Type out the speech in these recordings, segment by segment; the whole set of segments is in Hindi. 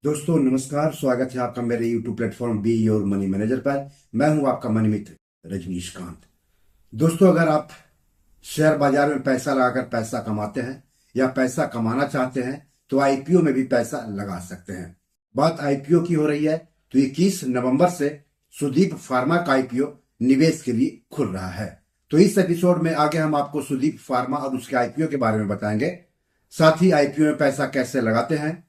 दोस्तों नमस्कार, स्वागत है आपका मेरे YouTube platform be your money manager पर। मैं हूं आपका मनी मित्र रजनीशकांत। दोस्तों, अगर आप शेयर बाजार में पैसा लगाकर पैसा कमाते हैं या पैसा कमाना चाहते हैं तो आईपीओ में भी पैसा लगा सकते हैं। बात आईपीओ की हो रही है तो 21 नवंबर से सुदीप फार्मा का आईपीओ निवेश के लिए खुल रहा है। तो इस एपिसोड में आगे हम आपको सुदीप फार्मा और उसके आईपीओ के बारे में बताएंगे। साथ ही आईपीओ में पैसा कैसे लगाते हैं,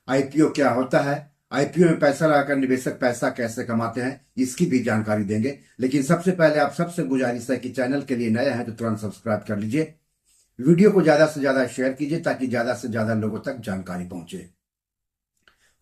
आईपीओ क्या होता है, आईपीओ में पैसा लगाकर निवेशक पैसा कैसे कमाते हैं, इसकी भी जानकारी देंगे। लेकिन सबसे पहले आप सबसे गुजारिश है कि चैनल के लिए नए हैं तो तुरंत सब्सक्राइब कर लीजिए। वीडियो को ज्यादा से ज्यादा शेयर कीजिए ताकि ज्यादा से ज्यादा लोगों तक जानकारी पहुंचे।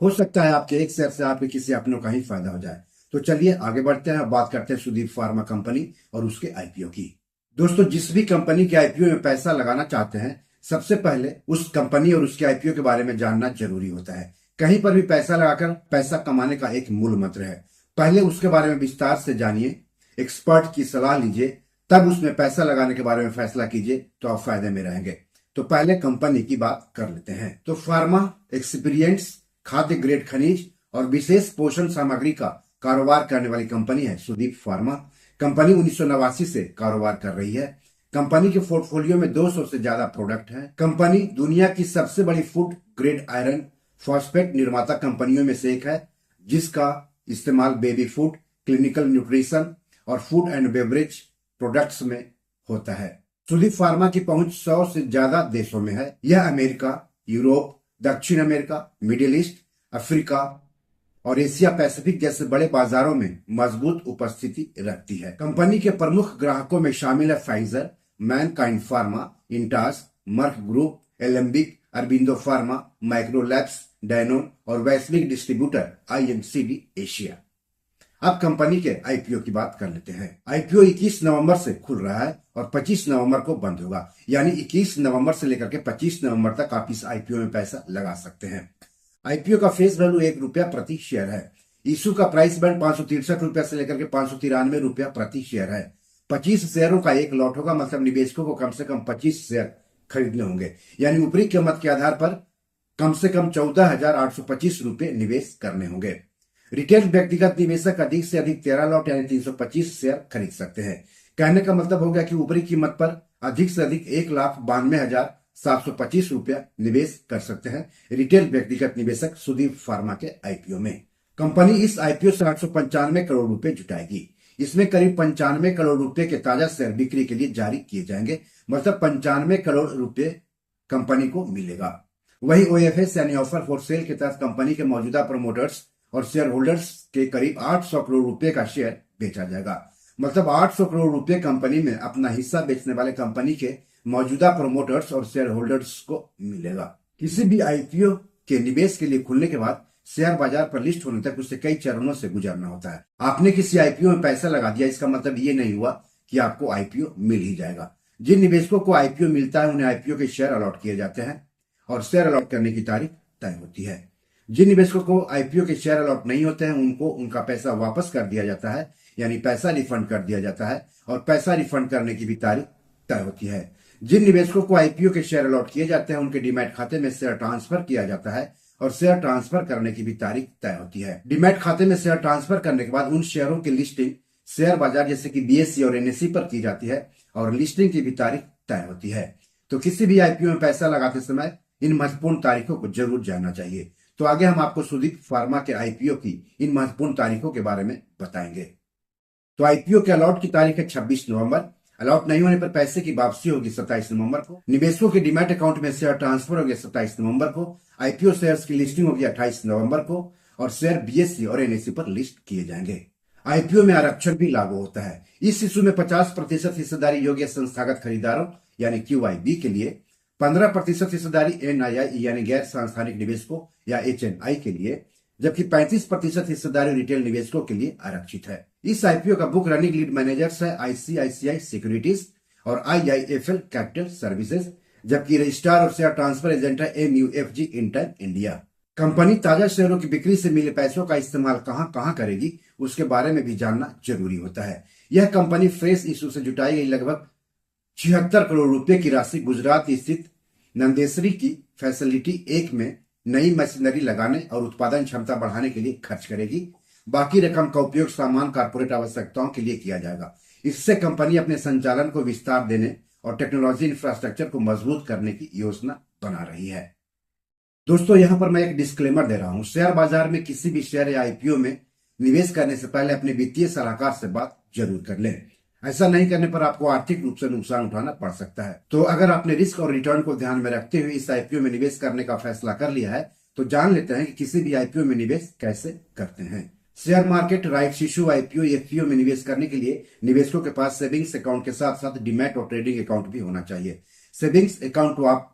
हो सकता है आपके एक शेयर से आपके किसी अपनों का ही फायदा हो जाए। तो चलिए आगे बढ़ते हैं, बात करते हैं सुदीप फार्मा कंपनी और उसके आईपीओ की। दोस्तों, जिस भी कंपनी के आईपीओ में पैसा लगाना चाहते हैं सबसे पहले उस कंपनी और उसके आईपीओ के बारे में जानना जरूरी होता है। कहीं पर भी पैसा लगाकर पैसा कमाने का एक मूल मंत्र है, पहले उसके बारे में विस्तार से जानिए, एक्सपर्ट की सलाह लीजिए, तब उसमें पैसा लगाने के बारे में फैसला कीजिए तो आप फायदे में रहेंगे। तो पहले कंपनी की बात कर लेते हैं। तो फार्मा एक्सपीरियंस खाद्य ग्रेड खनिज और विशेष पोषण सामग्री का कारोबार करने वाली कंपनी है सुदीप फार्मा। कंपनी 1989 से कारोबार कर रही है। कंपनी के पोर्टफोलियो में 200 से ज्यादा प्रोडक्ट हैं। कंपनी दुनिया की सबसे बड़ी फूड ग्रेड आयरन फॉस्फेट निर्माता कंपनियों में से एक है, जिसका इस्तेमाल बेबी फूड, क्लिनिकल न्यूट्रिशन और फूड एंड बेवरेज प्रोडक्ट्स में होता है। सुदीप फार्मा की पहुंच 100 से ज्यादा देशों में है। यह अमेरिका, यूरोप, दक्षिण अमेरिका, मिडिल ईस्ट, अफ्रीका और एशिया पैसिफिक जैसे बड़े बाजारों में मजबूत उपस्थिति रखती है। कंपनी के प्रमुख ग्राहकों में शामिल है Pfizer, Mankind Pharma, Intas, Merck Group, Alembic, Aurobindo Pharma, Microlabs, Danone और वैश्विक डिस्ट्रीब्यूटर आईएमसीडी एशिया। अब कंपनी के आईपीओ की बात कर लेते हैं। आईपीओ 21 नवंबर से खुल रहा है और 25 नवंबर को बंद होगा, यानी 21 नवंबर से लेकर के 25 नवंबर तक आप इस आईपीओ में पैसा लगा सकते हैं। आईपीओ का फेस वैल्यू ₹1 प्रति शेयर है। इशू का प्राइस बैंड ₹563 से लेकर के ₹593 प्रति शेयर है। 25 शेयरों का एक लॉट होगा, मतलब निवेशकों को कम से कम 25 शेयर खरीदने होंगे, यानी ऊपरी कीमत के आधार पर कम से कम ₹14,825 निवेश करने होंगे। रिटेल व्यक्तिगत निवेशक अधिक से अधिक 13 लॉट यानी 325 शेयर खरीद सकते हैं। कहने का मतलब हो गया कि ऊपरी कीमत पर अधिक से अधिक ₹1,92,725 निवेश कर सकते हैं रिटेल व्यक्तिगत निवेशक सुदीप फार्मा के आईपीओ में। कंपनी इस आईपीओ से 895 करोड़ रुपए जुटाएगी। इसमें करीब 95 करोड़ रुपए के ताजा शेयर बिक्री के लिए जारी किए जाएंगे, मतलब 95 करोड़ रुपए कंपनी को मिलेगा। वही ओएफएस यानी ऑफर फॉर सेल के तहत कंपनी के मौजूदा प्रमोटर्स और शेयर होल्डर्स के करीब 800 करोड़ रुपए का शेयर बेचा जाएगा, मतलब 800 करोड़ रुपए कंपनी में अपना हिस्सा बेचने वाले कंपनी के मौजूदा प्रमोटर्स और शेयर होल्डर्स को मिलेगा। किसी भी आईपीओ के निवेश के लिए खुलने के बाद शेयर बाजार पर लिस्ट होने तक उसे कई चरणों से गुजरना होता है। आपने किसी आईपीओ में पैसा लगा दिया, इसका मतलब ये नहीं हुआ कि आपको आईपीओ मिल ही जाएगा। जिन निवेशकों को आईपीओ मिलता है उन्हें आईपीओ के शेयर अलॉट किए जाते हैं और शेयर अलॉट करने की तारीख तय होती है। जिन निवेशकों को आईपीओ के शेयर अलॉट नहीं होते हैं उनको उनका पैसा वापस कर दिया जाता है, यानी पैसा रिफंड कर दिया जाता है, और पैसा रिफंड करने की भी तारीख तय होती है। जिन निवेशकों को आईपीओ के शेयर अलॉट किए जाते हैं उनके डीमैट खाते में शेयर ट्रांसफर किया जाता है और शेयर ट्रांसफर करने की भी तारीख तय होती है। डीमैट खाते में शेयर ट्रांसफर करने के बाद उन शेयरों की लिस्टिंग शेयर बाजार जैसे कि बीएसई और एनएसई पर की जाती है और लिस्टिंग की भी तारीख तय होती है। तो किसी भी आईपीओ में पैसा लगाते समय इन महत्वपूर्ण तारीखों को जरूर जानना चाहिए। तो आगे हम आपको सुदीप फार्मा के आईपीओ की इन महत्वपूर्ण तारीखों के बारे में बताएंगे। तो आईपीओ के अलॉट की तारीख है 26 नवंबर। अलॉट नहीं होने पर पैसे की वापसी होगी 27 नवंबर को। निवेशकों के डीमैट अकाउंट में शेयर ट्रांसफर होंगे 27 नवंबर को। आईपीओ शेयर्स की लिस्टिंग होगी 28 नवंबर को और शेयर बीएसई और एनएसई पर लिस्ट किए जाएंगे। आईपीओ में आरक्षण भी लागू होता है। इस इशू में 50% हिस्सेदारी योग्य संस्थागत खरीदारों यानी क्यूआईबी के लिए, 15% हिस्सेदारी एनआईआई यानी गैर सांस्थानिक निवेशकों या एचएनआई के लिए, जबकि 35% हिस्सेदारी रिटेल निवेशकों के लिए आरक्षित है। इस आईपीओ का बुक रनिंग लीड मैनेजर्स है आईसीआईसीआई सिक्योरिटीज और आईआईएफएल कैपिटल सर्विसेज, जबकि रजिस्ट्रार और शेयर ट्रांसफर एजेंट है एमयूएफजी इंटर इंडिया। कंपनी ताजा शेयरों की बिक्री से मिले पैसों का इस्तेमाल कहां कहां करेगी उसके बारे में भी जानना जरूरी होता है। यह कंपनी फ्रेश इशू से जुटाई गई लगभग 76 करोड़ रुपए की राशि गुजरात स्थित नंदेसरी की फैसिलिटी 1 में नई मशीनरी लगाने और उत्पादन क्षमता बढ़ाने के लिए खर्च करेगी। बाकी रकम का उपयोग सामान्य कॉर्पोरेट आवश्यकताओं के लिए किया जाएगा। इससे कंपनी अपने संचालन को विस्तार देने और टेक्नोलॉजी इंफ्रास्ट्रक्चर को मजबूत करने की योजना बना रही है। दोस्तों, यहां पर मैं एक डिस्क्लेमर दे रहा हूं। शेयर बाजार में किसी भी शेयर या आईपीओ में निवेश करने से पहले अपने वित्तीय सलाहकार से बात जरूर कर लें। ऐसा नहीं करने पर आपको आर्थिक रूप से नुकसान उठाना पड़ सकता है। तो अगर आपने रिस्क और रिटर्न को ध्यान में रखते हुए इस आईपीओ में निवेश करने का फैसला कर लिया है, तो जान लेते हैं कि किसी भी आईपीओ में निवेश कैसे करते हैं। Share market, rights issue, IPO, FPO में निवेश करने के लिए निवेशकों के पास सेविंग्स अकाउंट के साथ साथ डीमैट और ट्रेडिंग अकाउंट भी होना चाहिए। सेविंग्स अकाउंट तो आप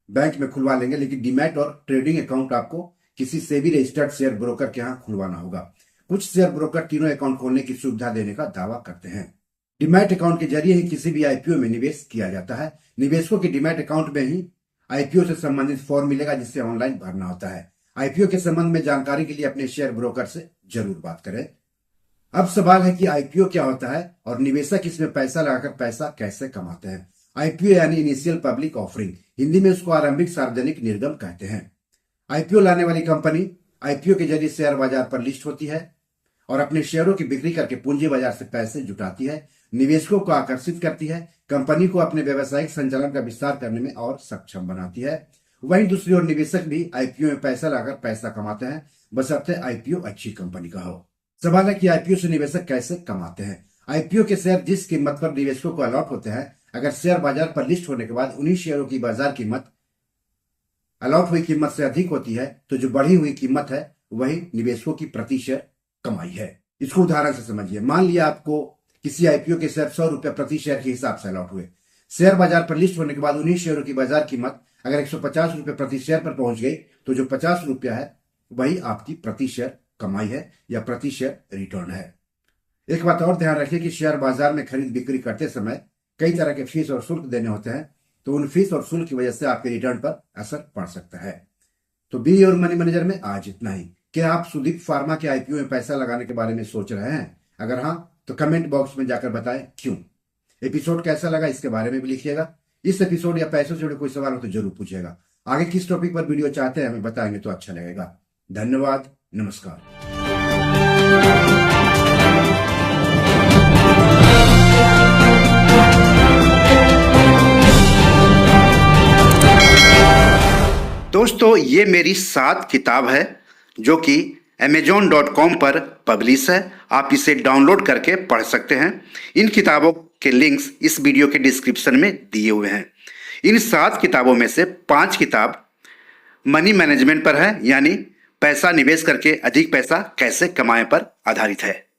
बैंक में खुलवा लेंगे, लेकिन डीमैट और ट्रेडिंग अकाउंट आपको किसी सेबी रजिस्टर्ड शेयर ब्रोकर के यहाँ खुलवाना होगा। कुछ शेयर ब्रोकर तीनों अकाउंट खोलने की सुविधा देने का दावा करते हैं। डीमैट अकाउंट के जरिए ही किसी भी आईपीओ में निवेश किया जाता है। निवेशकों के डीमैट अकाउंट में ही आईपीओ से संबंधित फॉर्म मिलेगा, जिससे ऑनलाइन भरना होता है। आईपीओ के संबंध में जानकारी के लिए अपने शेयर ब्रोकर से जरूर बात करें। अब सवाल है कि आईपीओ क्या होता है और निवेशक इसमें पैसा लगाकर पैसा कैसे कमाते हैं। आईपीओ यानी इनिशियल पब्लिक ऑफरिंग, हिंदी में उसको आरंभिक सार्वजनिक निर्गम कहते हैं। आईपीओ लाने वाली कंपनी आईपीओ के जरिए शेयर बाजार पर लिस्ट होती है और अपने शेयरों की बिक्री करके पूंजी बाजार से पैसे जुटाती है, निवेशकों को आकर्षित करती है, कंपनी को अपने व्यावसायिक संचालन का विस्तार करने में और सक्षम बनाती है। वहीं दूसरी ओर निवेशक भी आईपीओ में पैसा लाकर पैसा कमाते हैं, बशर्ते आईपीओ अच्छी कंपनी का हो। सवाल है कि आईपीओ से निवेशक कैसे कमाते हैं। आईपीओ के शेयर जिस कीमत पर निवेशकों को अलॉट होते हैं, अगर शेयर बाजार पर लिस्ट होने के बाद उन्हीं शेयरों की बाजार कीमत अलॉट हुई कीमत से अधिक होती है, तो जो बढ़ी हुई कीमत है वही निवेशकों की प्रति शेयर कमाई है। इसको उदाहरण से समझिए। मान लिया आपको किसी आईपीओ के शेयर 100 रुपए प्रति शेयर के हिसाब से अलॉट हुए। शेयर बाजार पर लिस्ट होने के बाद उन्हीं शेयरों की बाजार कीमत अगर 150 रुपए प्रति शेयर पर पहुंच गई, तो जो 50 रुपया है वही आपकी प्रति शेयर कमाई है या प्रति शेयर रिटर्न है। एक बात और ध्यान रखिए कि शेयर बाजार में खरीद बिक्री करते समय कई तरह के फीस और शुल्क देने होते हैं, तो उन फीस और शुल्क की वजह से आपके रिटर्न पर असर पड़ सकता है। तो बी योर मनी मैनेजर में आज इतना ही। क्या आप सुदीप फार्मा के आईपीओ में पैसा लगाने के बारे में सोच रहे हैं? अगर हाँ, तो कमेंट बॉक्स में जाकर बताएं क्यों। एपिसोड कैसा लगा इसके बारे में भी लिखिएगा। इस एपिसोड या पैसों से जुड़े कोई सवाल हो तो जरूर पूछिएगा। आगे किस टॉपिक पर वीडियो चाहते हैं हमें बताएंगे तो अच्छा लगेगा। धन्यवाद, नमस्कार। दोस्तों, ये मेरी 7 किताब है जो कि amazon.com पर पब्लिश है। आप इसे डाउनलोड करके पढ़ सकते हैं। इन किताबों के लिंक्स इस वीडियो के डिस्क्रिप्शन में दिए हुए हैं। इन 7 किताबों में से 5 किताब मनी मैनेजमेंट पर है, यानी पैसा निवेश करके अधिक पैसा कैसे कमाएं पर आधारित है।